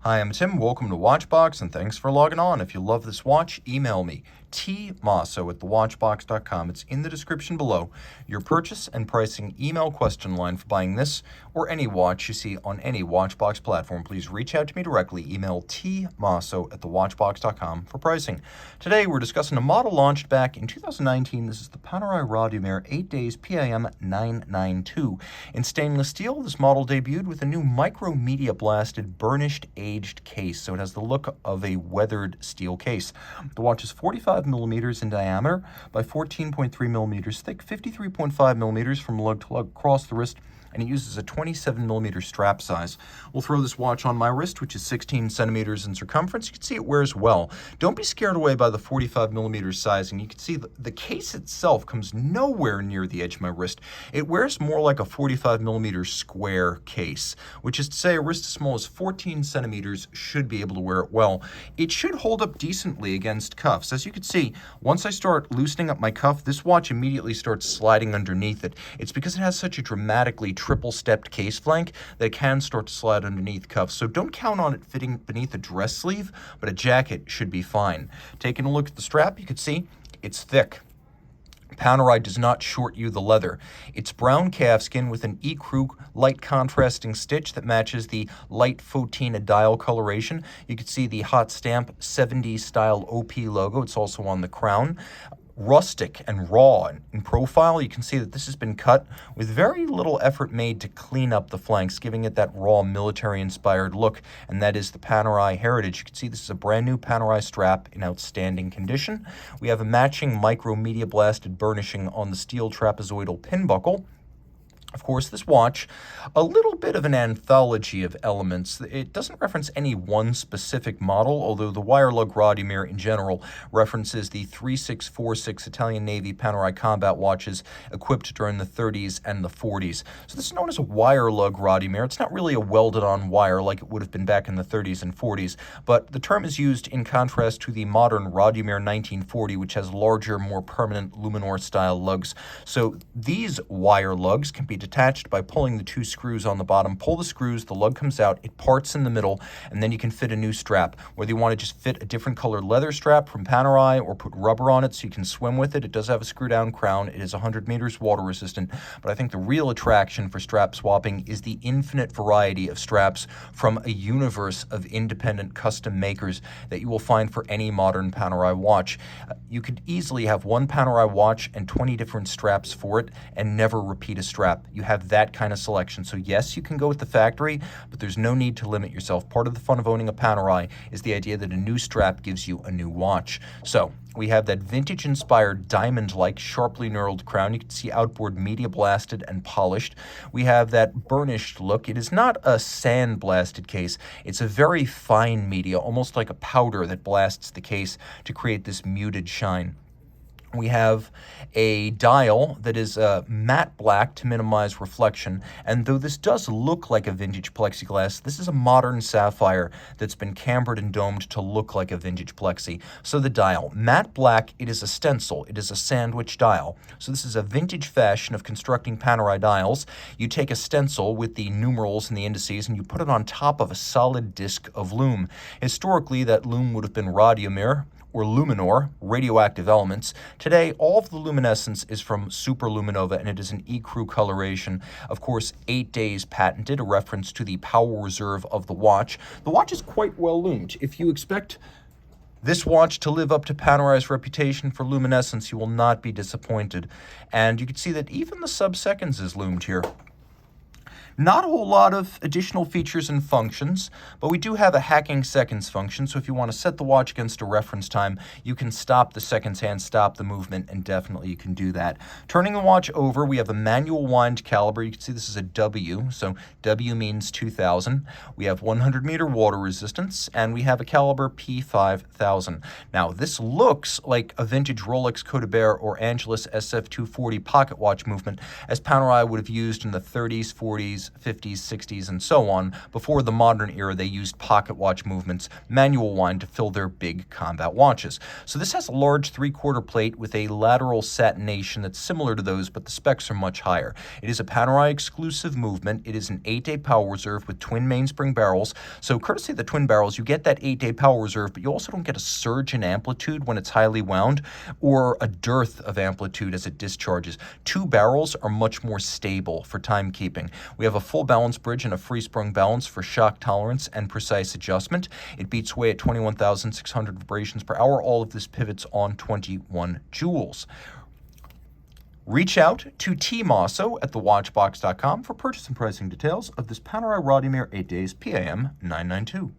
Hi, I'm Tim. Welcome to Watchbox, and thanks for logging on. If you love this watch, email me, tmosso@thewatchbox.com. It's in the description below. Your purchase and pricing email question line for buying this or any watch you see on any Watchbox platform. Please reach out to me directly. Email tmosso@thewatchbox.com for pricing. Today, we're discussing a model launched back in 2019. This is the Panerai Radiomir 8 Days PAM00992. In stainless steel, this model debuted with a new micro-media blasted burnished aged case, so it has the look of a weathered steel case. The watch is 45 millimeters in diameter by 14.3 millimeters thick, 53.5 millimeters from lug to lug across the wrist, and it uses a 27 millimeter strap size. We'll throw this watch on my wrist, which is 16 centimeters in circumference. You can see it wears well. Don't be scared away by the 45 millimeter sizing. You can see the case itself comes nowhere near the edge of my wrist. It wears more like a 45 millimeter square case, which is to say a wrist as small as 14 centimeters should be able to wear it well. It should hold up decently against cuffs. As you can see, once I start loosening up my cuff, this watch immediately starts sliding underneath it. It's because it has such a dramatically triple-stepped case flank that it can start to slide underneath cuffs. So don't count on it fitting beneath a dress sleeve, but a jacket should be fine. Taking a look at the strap, you can see it's thick. Panerai does not short you the leather. It's brown calfskin with an ecru light contrasting stitch that matches the light Patina dial coloration. You can see the hot stamp 70s style OP logo. It's also on the crown. Rustic and raw in profile. You can see that this has been cut with very little effort made to clean up the flanks, giving it that raw military-inspired look, and that is the Panerai heritage. You can see this is a brand new Panerai strap in outstanding condition. We have a matching micro-media blasted burnishing on the steel trapezoidal pin buckle. Of course, this watch, a little bit of an anthology of elements. It doesn't reference any one specific model, although the wire lug Radiomir in general references the 3646 Italian Navy Panerai combat watches equipped during the 30s and the 40s. So this is known as a wire lug Radiomir. It's not really a welded-on wire like it would have been back in the 30s and 40s, but the term is used in contrast to the modern Radiomir 1940, which has larger, more permanent Luminor-style lugs. So these wire lugs can be detached by pulling the two screws on the bottom. Pull the screws, the lug comes out, it parts in the middle, and then you can fit a new strap. Whether you want to just fit a different colored leather strap from Panerai or put rubber on it so you can swim with it. It does have a screw-down crown. It is 100 meters water resistant, but I think the real attraction for strap swapping is the infinite variety of straps from a universe of independent custom makers that you will find for any modern Panerai watch. You could easily have one Panerai watch and 20 different straps for it and never repeat a strap. You have that kind of selection. So yes, you can go with the factory, but there's no need to limit yourself. Part of the fun of owning a Panerai is the idea that a new strap gives you a new watch. So we have that vintage-inspired diamond-like, sharply knurled crown. You can see outboard media blasted and polished. We have that burnished look. It is not a sand-blasted case. It's a very fine media, almost like a powder that blasts the case to create this muted shine. We have a dial that is matte black to minimize reflection, and though this does look like a vintage plexiglass, this is a modern sapphire that's been cambered and domed to look like a vintage plexi. So the dial, matte black, it is a stencil, it is a sandwich dial. So this is a vintage fashion of constructing Panerai dials. You take a stencil with the numerals and the indices and you put it on top of a solid disc of lume. Historically, that lume would have been Radiomir or Luminor, radioactive elements. Today, all of the luminescence is from superluminova, and it is an ecru coloration. Of course, 8 Days patented, a reference to the power reserve of the watch. The watch is quite well lumed. If you expect this watch to live up to Panerai's reputation for luminescence, you will not be disappointed. And you can see that even the sub-seconds is loomed here. Not a whole lot of additional features and functions, but we do have a hacking seconds function, so if you want to set the watch against a reference time, you can stop the seconds hand, stop the movement, and definitely you can do that. Turning the watch over, we have a manual wind caliber. You can see this is a W, so W means 2000. We have 100 meter water resistance, and we have a caliber P5000. Now, this looks like a vintage Rolex Codebert or Angelus SF240 pocket watch movement, as Panerai would have used in the 30s, 40s, 40s, 50s, 60s, and so on. Before the modern era, they used pocket watch movements, manual wind to fill their big combat watches. So this has a large 3/4 plate with a lateral satination that's similar to those, but the specs are much higher. It is a Panerai exclusive movement. It is an 8-day power reserve with twin mainspring barrels. So courtesy of the twin barrels, you get that 8-day power reserve, but you also don't get a surge in amplitude when it's highly wound or a dearth of amplitude as it discharges. Two barrels are much more stable for timekeeping. We have a full balance bridge and a free sprung balance for shock tolerance and precise adjustment. It beats away at 21,600 vibrations per hour. All of this pivots on 21 joules. Reach out to Team Mosso at thewatchbox.com for purchase and pricing details of this Panerai Radiomir 8 Days PAM 992.